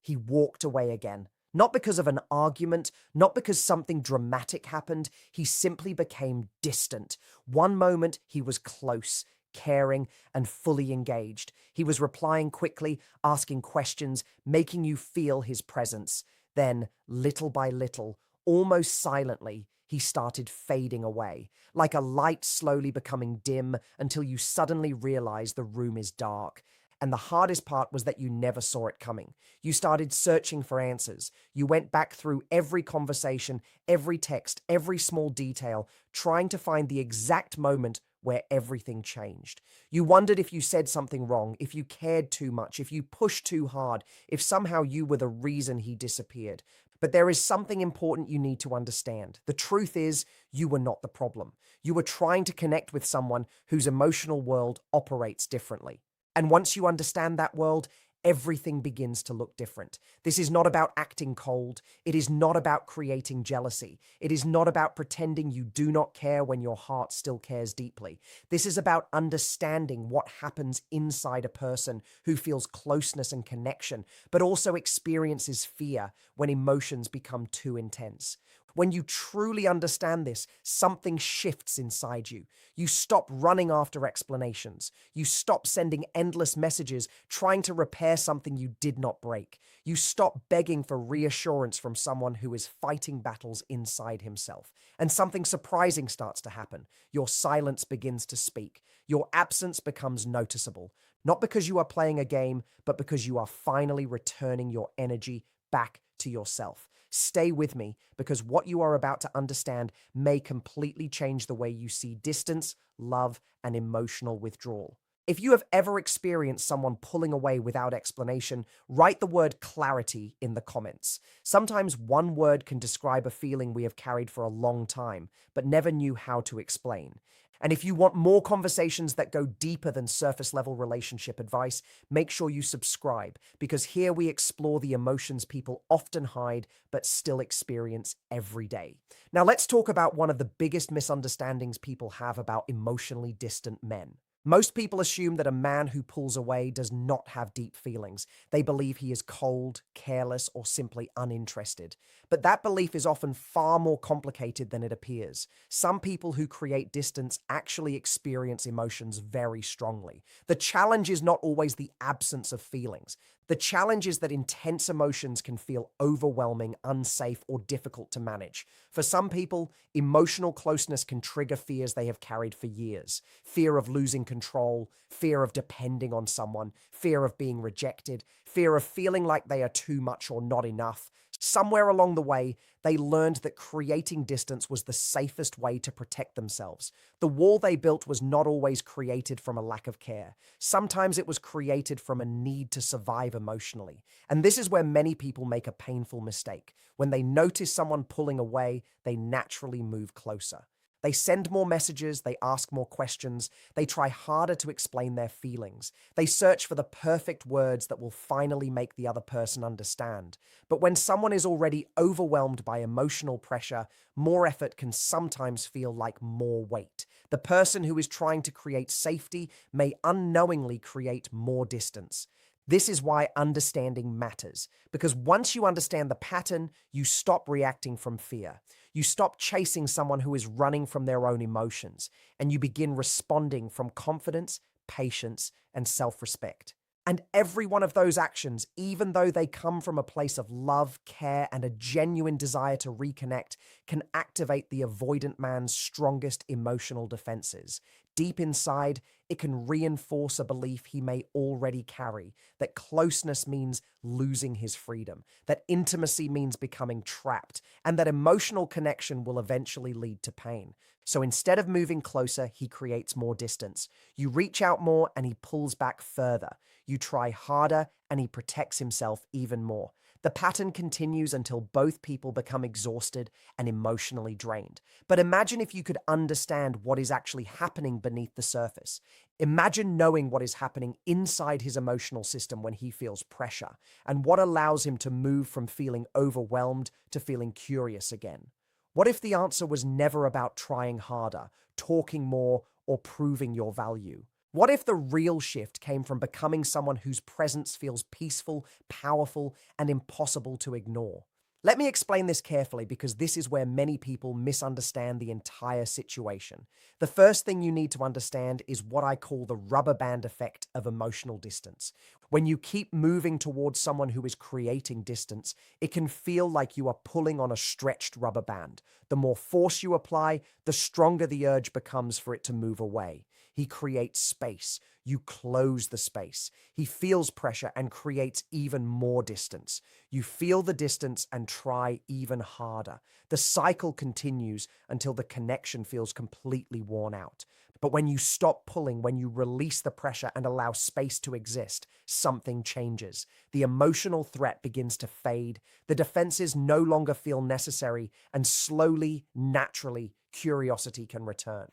he walked away again. Not because of an argument, not because something dramatic happened, he simply became distant. One moment he was close, caring, and fully engaged. He was replying quickly, asking questions, making you feel his presence. Then, little by little, almost silently, he started fading away, like a light slowly becoming dim until you suddenly realize the room is dark. And the hardest part was that you never saw it coming. You started searching for answers. You went back through every conversation, every text, every small detail, trying to find the exact moment where everything changed. You wondered if you said something wrong, if you cared too much, if you pushed too hard, if somehow you were the reason he disappeared. But there is something important you need to understand. The truth is, you were not the problem. You were trying to connect with someone whose emotional world operates differently. And once you understand that world, everything begins to look different. This is not about acting cold. It is not about creating jealousy. It is not about pretending you do not care when your heart still cares deeply. This is about understanding what happens inside a person who feels closeness and connection, but also experiences fear when emotions become too intense. When you truly understand this, something shifts inside you. You stop running after explanations. You stop sending endless messages trying to repair something you did not break. You stop begging for reassurance from someone who is fighting battles inside himself. And something surprising starts to happen. Your silence begins to speak. Your absence becomes noticeable. Not because you are playing a game, but because you are finally returning your energy back to yourself. Stay with me because what you are about to understand may completely change the way you see distance, love, and emotional withdrawal. If you have ever experienced someone pulling away without explanation, write the word clarity in the comments. Sometimes one word can describe a feeling we have carried for a long time, but never knew how to explain. And if you want more conversations that go deeper than surface level relationship advice, make sure you subscribe because here we explore the emotions people often hide but still experience every day. Now, let's talk about one of the biggest misunderstandings people have about emotionally distant men. Most people assume that a man who pulls away does not have deep feelings. They believe he is cold, careless, or simply uninterested. But that belief is often far more complicated than it appears. Some people who create distance actually experience emotions very strongly. The challenge is not always the absence of feelings. The challenge is that intense emotions can feel overwhelming, unsafe, or difficult to manage. For some people, emotional closeness can trigger fears they have carried for years. Fear of losing control, fear of depending on someone, fear of being rejected, fear of feeling like they are too much or not enough. Somewhere along the way, they learned that creating distance was the safest way to protect themselves. The wall they built was not always created from a lack of care. Sometimes it was created from a need to survive emotionally. And this is where many people make a painful mistake. When they notice someone pulling away, they naturally move closer. They send more messages, they ask more questions, they try harder to explain their feelings. They search for the perfect words that will finally make the other person understand. But when someone is already overwhelmed by emotional pressure, more effort can sometimes feel like more weight. The person who is trying to create safety may unknowingly create more distance. This is why understanding matters, because once you understand the pattern, you stop reacting from fear. You stop chasing someone who is running from their own emotions, and you begin responding from confidence, patience, and self-respect. And every one of those actions, even though they come from a place of love, care, and a genuine desire to reconnect, can activate the avoidant man's strongest emotional defenses. Deep inside, it can reinforce a belief he may already carry that closeness means losing his freedom, that intimacy means becoming trapped, and that emotional connection will eventually lead to pain. So instead of moving closer, he creates more distance. You reach out more and he pulls back further. You try harder and he protects himself even more. The pattern continues until both people become exhausted and emotionally drained. But imagine if you could understand what is actually happening beneath the surface. Imagine knowing what is happening inside his emotional system when he feels pressure, and what allows him to move from feeling overwhelmed to feeling curious again. What if the answer was never about trying harder, talking more, or proving your value? What if the real shift came from becoming someone whose presence feels peaceful, powerful, and impossible to ignore? Let me explain this carefully because this is where many people misunderstand the entire situation. The first thing you need to understand is what I call the rubber band effect of emotional distance. When you keep moving towards someone who is creating distance, it can feel like you are pulling on a stretched rubber band. The more force you apply, the stronger the urge becomes for it to move away. He creates space. You close the space. He feels pressure and creates even more distance. You feel the distance and try even harder. The cycle continues until the connection feels completely worn out. But when you stop pulling, when you release the pressure and allow space to exist, something changes. The emotional threat begins to fade. The defenses no longer feel necessary, and slowly, naturally, curiosity can return.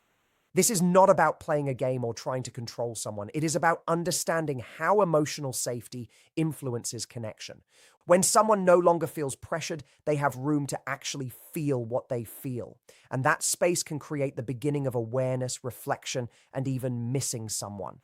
This is not about playing a game or trying to control someone. It is about understanding how emotional safety influences connection. When someone no longer feels pressured, they have room to actually feel what they feel. And that space can create the beginning of awareness, reflection, and even missing someone.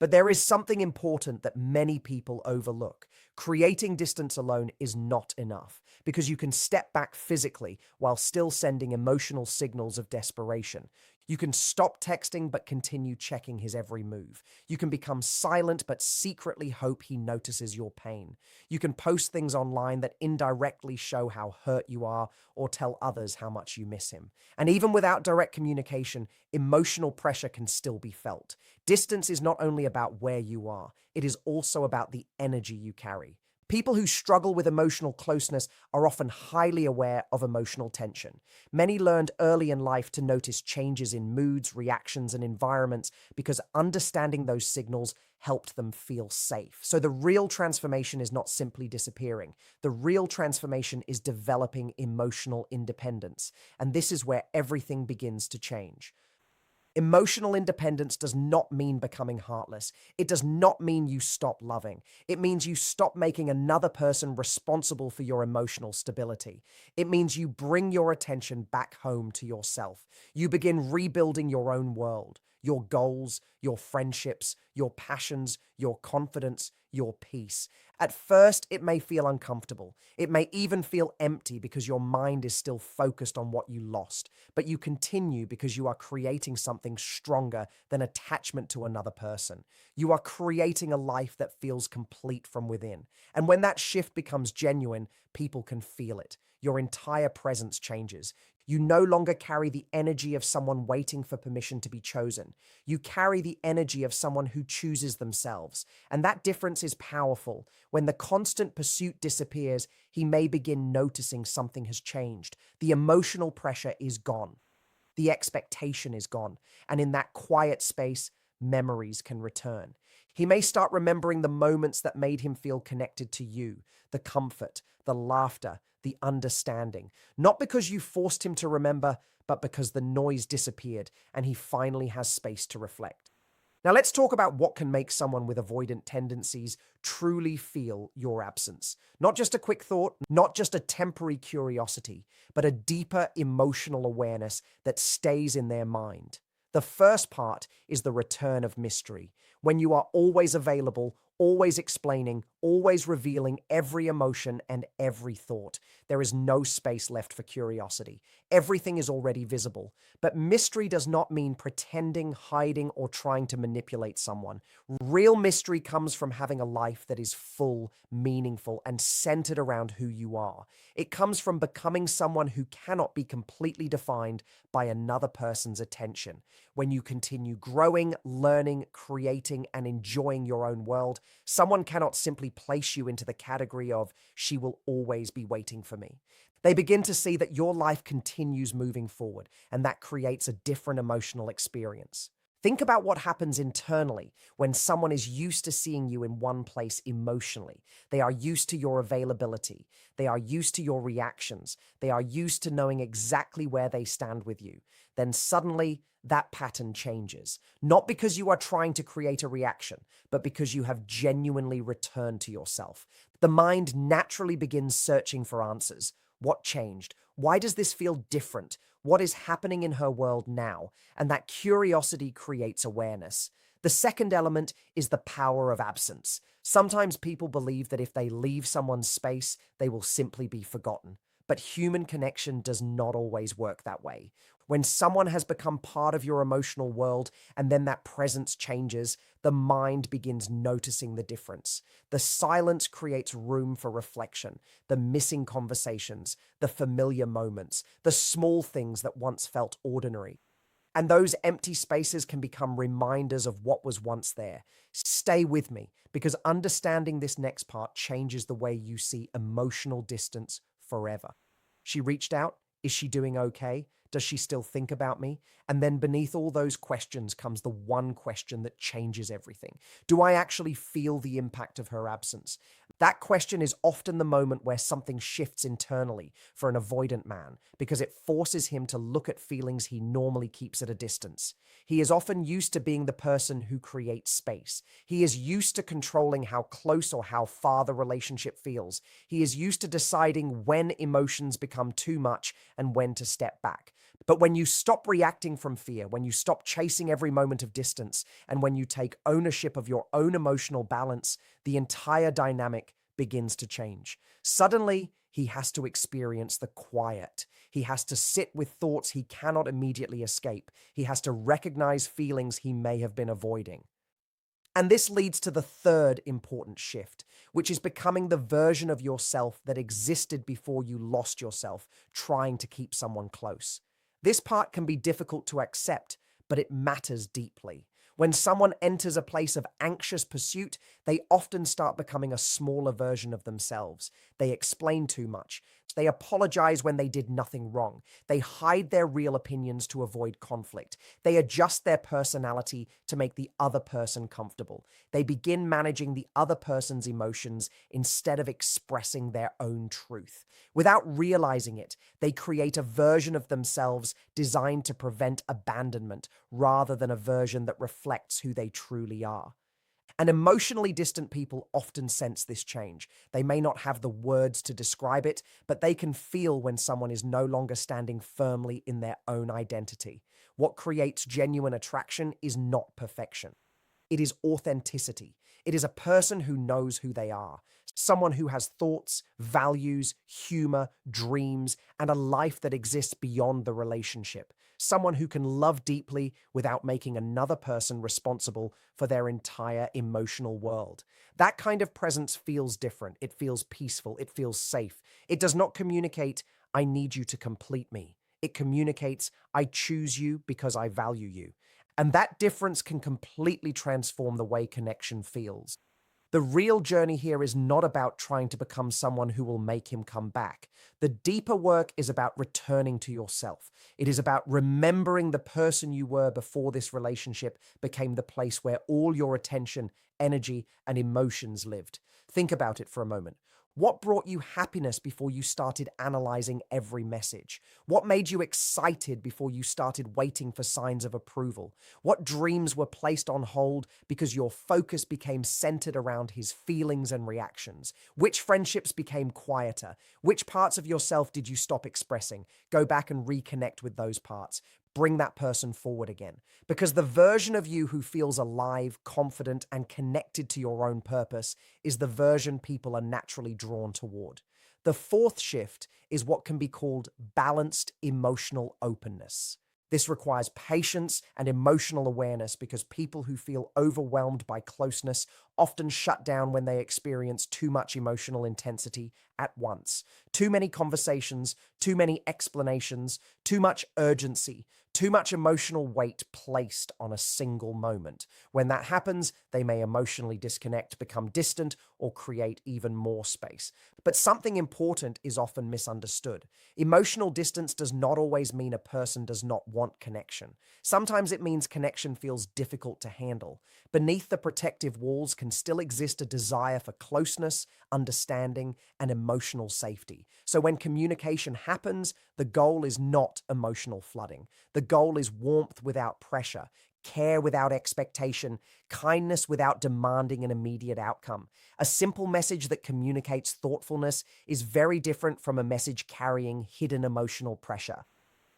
But there is something important that many people overlook. Creating distance alone is not enough because you can step back physically while still sending emotional signals of desperation. You can stop texting but continue checking his every move. You can become silent but secretly hope he notices your pain. You can post things online that indirectly show how hurt you are or tell others how much you miss him. And even without direct communication, emotional pressure can still be felt. Distance is not only about where you are, it is also about the energy you carry. People who struggle with emotional closeness are often highly aware of emotional tension. Many learned early in life to notice changes in moods, reactions, and environments because understanding those signals helped them feel safe. So the real transformation is not simply disappearing. The real transformation is developing emotional independence. And this is where everything begins to change. Emotional independence does not mean becoming heartless. It does not mean you stop loving. It means you stop making another person responsible for your emotional stability. It means you bring your attention back home to yourself. You begin rebuilding your own world, your goals, your friendships, your passions, your confidence, your peace. At first, it may feel uncomfortable. It may even feel empty because your mind is still focused on what you lost. But you continue because you are creating something stronger than attachment to another person. You are creating a life that feels complete from within. And when that shift becomes genuine, people can feel it. Your entire presence changes. You no longer carry the energy of someone waiting for permission to be chosen. You carry the energy of someone who chooses themselves. And that difference is powerful. When the constant pursuit disappears, he may begin noticing something has changed. The emotional pressure is gone. The expectation is gone. And in that quiet space, memories can return. He may start remembering the moments that made him feel connected to you, the comfort, the laughter, the understanding. Not because you forced him to remember, but because the noise disappeared and he finally has space to reflect. Now, let's talk about what can make someone with avoidant tendencies truly feel your absence. Not just a quick thought, not just a temporary curiosity, but a deeper emotional awareness that stays in their mind. The first part is the return of mystery. When you are always available, always explaining, always revealing every emotion and every thought, there is no space left for curiosity. Everything is already visible. But mystery does not mean pretending, hiding, or trying to manipulate someone. Real mystery comes from having a life that is full, meaningful, and centered around who you are. It comes from becoming someone who cannot be completely defined by another person's attention. When you continue growing, learning, creating, and enjoying your own world, someone cannot simply place you into the category of, "she will always be waiting for me." They begin to see that your life continues moving forward, and that creates a different emotional experience. Think about what happens internally when someone is used to seeing you in one place emotionally. They are used to your availability. They are used to your reactions. They are used to knowing exactly where they stand with you. Then suddenly, that pattern changes. Not because you are trying to create a reaction, but because you have genuinely returned to yourself. The mind naturally begins searching for answers. What changed? Why does this feel different? What is happening in her world now? And that curiosity creates awareness. The second element is the power of absence. Sometimes people believe that if they leave someone's space, they will simply be forgotten. But human connection does not always work that way. When someone has become part of your emotional world and then that presence changes, the mind begins noticing the difference. The silence creates room for reflection, the missing conversations, the familiar moments, the small things that once felt ordinary. And those empty spaces can become reminders of what was once there. Stay with me, because understanding this next part changes the way you see emotional distance forever. She reached out. Is she doing okay? Does she still think about me? And then beneath all those questions comes the one question that changes everything. Do I actually feel the impact of her absence? That question is often the moment where something shifts internally for an avoidant man, because it forces him to look at feelings he normally keeps at a distance. He is often used to being the person who creates space. He is used to controlling how close or how far the relationship feels. He is used to deciding when emotions become too much and when to step back. But when you stop reacting from fear, when you stop chasing every moment of distance, and when you take ownership of your own emotional balance, the entire dynamic begins to change. Suddenly, he has to experience the quiet. He has to sit with thoughts he cannot immediately escape. He has to recognize feelings he may have been avoiding. And this leads to the third important shift, which is becoming the version of yourself that existed before you lost yourself trying to keep someone close. This part can be difficult to accept, but it matters deeply. When someone enters a place of anxious pursuit, they often start becoming a smaller version of themselves. They explain too much. They apologize when they did nothing wrong. They hide their real opinions to avoid conflict. They adjust their personality to make the other person comfortable. They begin managing the other person's emotions instead of expressing their own truth. Without realizing it, they create a version of themselves designed to prevent abandonment rather than a version that reflects who they truly are. And emotionally distant people often sense this change. They may not have the words to describe it, but they can feel when someone is no longer standing firmly in their own identity. What creates genuine attraction is not perfection. It is authenticity. It is a person who knows who they are, someone who has thoughts, values, humor, dreams, and a life that exists beyond the relationship. Someone who can love deeply without making another person responsible for their entire emotional world. That kind of presence feels different. It feels peaceful. It feels safe. It does not communicate, I need you to complete me. It communicates, I choose you because I value you. And that difference can completely transform the way connection feels. The real journey here is not about trying to become someone who will make him come back. The deeper work is about returning to yourself. It is about remembering the person you were before this relationship became the place where all your attention, energy, and emotions lived. Think about it for a moment. What brought you happiness before you started analyzing every message? What made you excited before you started waiting for signs of approval? What dreams were placed on hold because your focus became centered around his feelings and reactions? Which friendships became quieter? Which parts of yourself did you stop expressing? Go back and reconnect with those parts. Bring that person forward again. Because the version of you who feels alive, confident, and connected to your own purpose is the version people are naturally drawn toward. The fourth shift is what can be called balanced emotional openness. This requires patience and emotional awareness, because people who feel overwhelmed by closeness often shut down when they experience too much emotional intensity at once. Too many conversations, too many explanations, too much urgency, too much emotional weight placed on a single moment. When that happens, they may emotionally disconnect, become distant, or create even more space. But something important is often misunderstood. Emotional distance does not always mean a person does not want connection. Sometimes it means connection feels difficult to handle. Beneath the protective walls can still exist a desire for closeness, understanding, and emotional safety. So when communication happens, the goal is not emotional flooding. The goal is warmth without pressure, care without expectation, kindness without demanding an immediate outcome. A simple message that communicates thoughtfulness is very different from a message carrying hidden emotional pressure.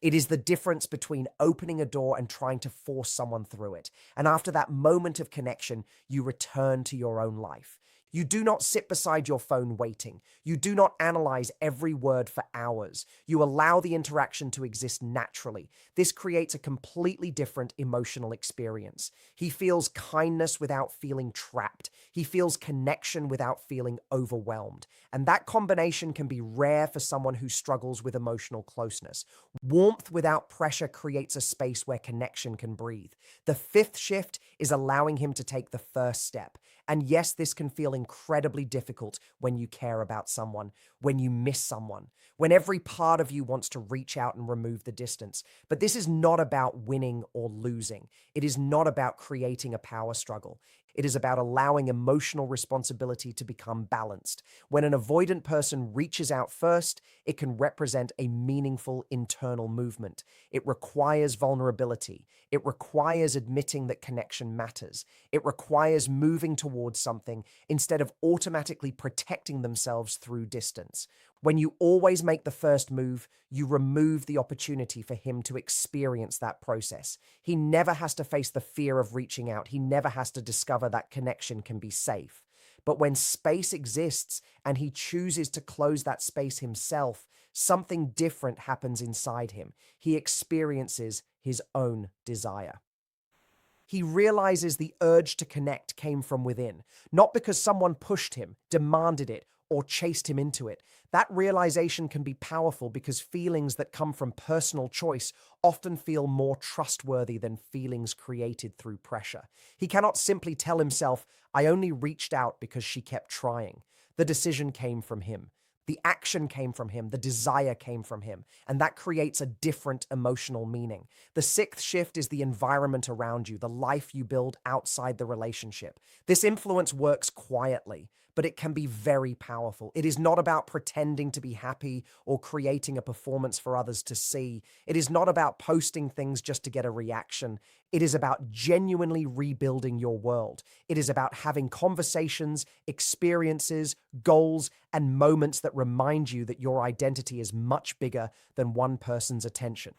It is the difference between opening a door and trying to force someone through it. And after that moment of connection, you return to your own life. You do not sit beside your phone waiting. You do not analyze every word for hours. You allow the interaction to exist naturally. This creates a completely different emotional experience. He feels kindness without feeling trapped. He feels connection without feeling overwhelmed. And that combination can be rare for someone who struggles with emotional closeness. Warmth without pressure creates a space where connection can breathe. The fifth shift is allowing him to take the first step. And yes, this can feel incredibly difficult when you care about someone, when you miss someone, when every part of you wants to reach out and remove the distance. But this is not about winning or losing. It is not about creating a power struggle. It is about allowing emotional responsibility to become balanced. When an avoidant person reaches out first, it can represent a meaningful internal movement. It requires vulnerability. It requires admitting that connection matters. It requires moving towards something instead of automatically protecting themselves through distance. When you always make the first move, you remove the opportunity for him to experience that process. He never has to face the fear of reaching out. He never has to discover that connection can be safe. But when space exists and he chooses to close that space himself, something different happens inside him. He experiences his own desire. He realizes the urge to connect came from within, not because someone pushed him, demanded it, or chased him into it. That realization can be powerful because feelings that come from personal choice often feel more trustworthy than feelings created through pressure. He cannot simply tell himself, I only reached out because she kept trying. The decision came from him. The action came from him, the desire came from him, and that creates a different emotional meaning. The sixth shift is the environment around you, the life you build outside the relationship. This influence works quietly, but it can be very powerful. It is not about pretending to be happy or creating a performance for others to see. It is not about posting things just to get a reaction. It is about genuinely rebuilding your world. It is about having conversations, experiences, goals, and moments that remind you that your identity is much bigger than one person's attention.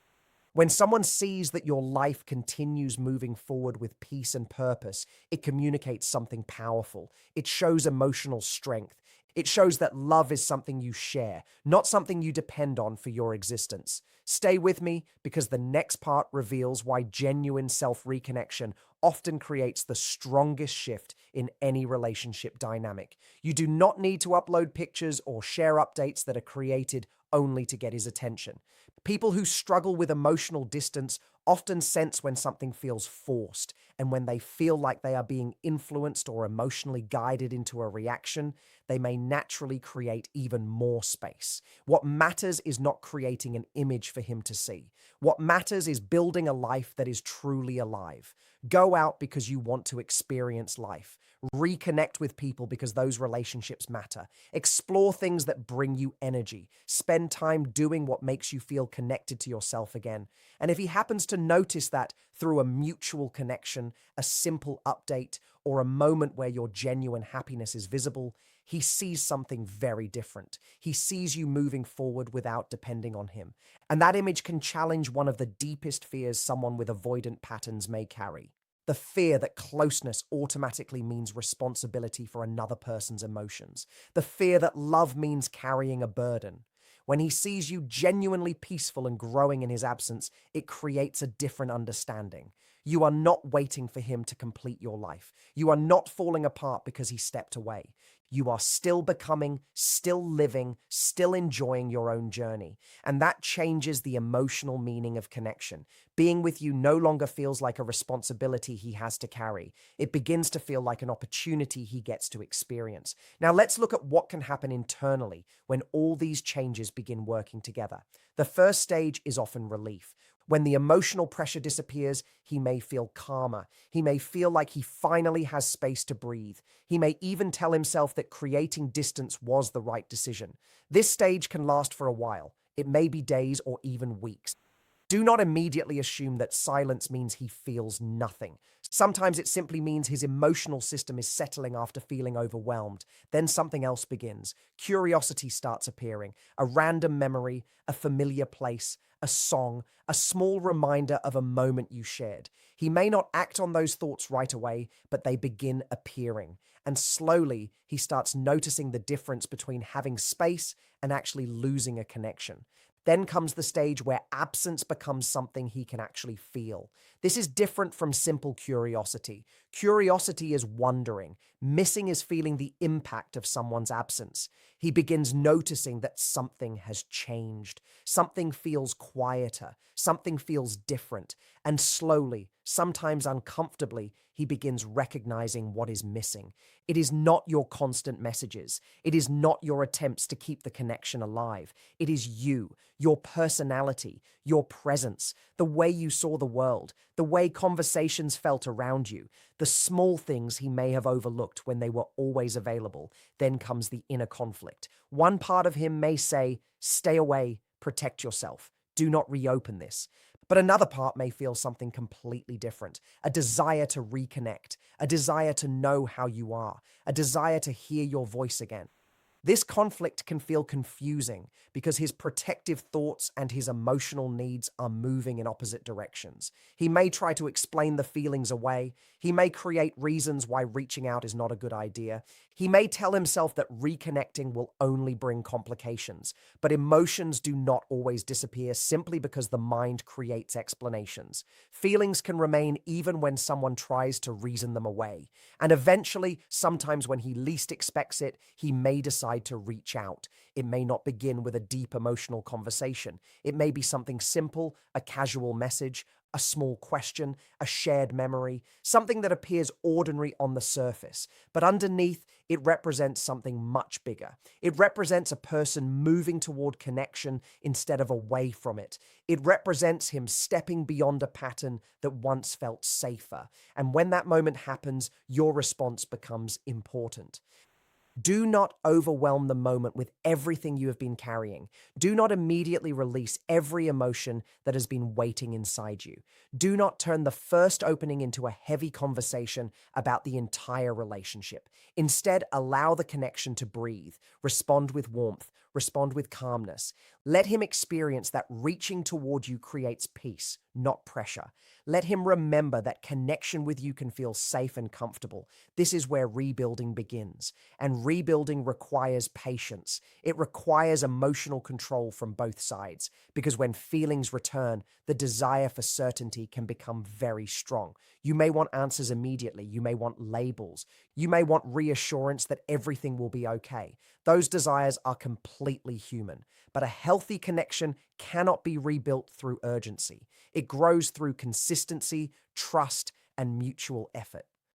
When someone sees that your life continues moving forward with peace and purpose, it communicates something powerful. It shows emotional strength. It shows that love is something you share, not something you depend on for your existence. Stay with me because the next part reveals why genuine self-reconnection often creates the strongest shift in any relationship dynamic. You do not need to upload pictures or share updates that are created only to get his attention. People who struggle with emotional distance often sense when something feels forced, and when they feel like they are being influenced or emotionally guided into a reaction, they may naturally create even more space. What matters is not creating an image for him to see. What matters is building a life that is truly alive. Go out because you want to experience life. Reconnect with people because those relationships matter. Explore things that bring you energy. Spend time doing what makes you feel connected to yourself again. And if he happens to notice that through a mutual connection, a simple update, or a moment where your genuine happiness is visible, he sees something very different. He sees you moving forward without depending on him. And that image can challenge one of the deepest fears someone with avoidant patterns may carry. The fear that closeness automatically means responsibility for another person's emotions. The fear that love means carrying a burden. When he sees you genuinely peaceful and growing in his absence, it creates a different understanding. You are not waiting for him to complete your life. You are not falling apart because he stepped away. You are still becoming, still living, still enjoying your own journey. And that changes the emotional meaning of connection. Being with you no longer feels like a responsibility he has to carry. It begins to feel like an opportunity he gets to experience. Now let's look at what can happen internally when all these changes begin working together. The first stage is often relief. When the emotional pressure disappears, he may feel calmer. He may feel like he finally has space to breathe. He may even tell himself that creating distance was the right decision. This stage can last for a while. It may be days or even weeks. Do not immediately assume that silence means he feels nothing. Sometimes it simply means his emotional system is settling after feeling overwhelmed. Then something else begins. Curiosity starts appearing, a random memory, a familiar place, a song, a small reminder of a moment you shared. He may not act on those thoughts right away, but they begin appearing. And slowly, he starts noticing the difference between having space and actually losing a connection. Then comes the stage where absence becomes something he can actually feel. This is different from simple curiosity. Curiosity is wondering. Missing is feeling the impact of someone's absence. He begins noticing that something has changed. Something feels quieter. Something feels different. And slowly, sometimes uncomfortably, he begins recognizing what is missing. It is not your constant messages. It is not your attempts to keep the connection alive. It is you, your personality, your presence, the way you saw the world, the way conversations felt around you, the small things he may have overlooked when they were always available. Then comes the inner conflict. One part of him may say, stay away, protect yourself, do not reopen this. But another part may feel something completely different, a desire to reconnect, a desire to know how you are, a desire to hear your voice again. This conflict can feel confusing because his protective thoughts and his emotional needs are moving in opposite directions. He may try to explain the feelings away. He may create reasons why reaching out is not a good idea. He may tell himself that reconnecting will only bring complications. But emotions do not always disappear simply because the mind creates explanations. Feelings can remain even when someone tries to reason them away. And eventually, sometimes when he least expects it, he may decide to reach out. It may not begin with a deep emotional conversation. It may be something simple, a casual message, a small question, a shared memory, something that appears ordinary on the surface. But underneath, it represents something much bigger. It represents a person moving toward connection instead of away from it. It represents him stepping beyond a pattern that once felt safer. And when that moment happens, your response becomes important. Do not overwhelm the moment with everything you have been carrying. Do not immediately release every emotion that has been waiting inside you. Do not turn the first opening into a heavy conversation about the entire relationship. Instead, allow the connection to breathe, respond with warmth, respond with calmness. Let him experience that reaching toward you creates peace, not pressure. Let him remember that connection with you can feel safe and comfortable. This is where rebuilding begins. And rebuilding requires patience. It requires emotional control from both sides, because when feelings return, the desire for certainty can become very strong. You may want answers immediately. You may want labels. You may want reassurance that everything will be okay. Those desires are completely human. But a healthy connection cannot be rebuilt through urgency. It grows through consistency, trust, and mutual effort.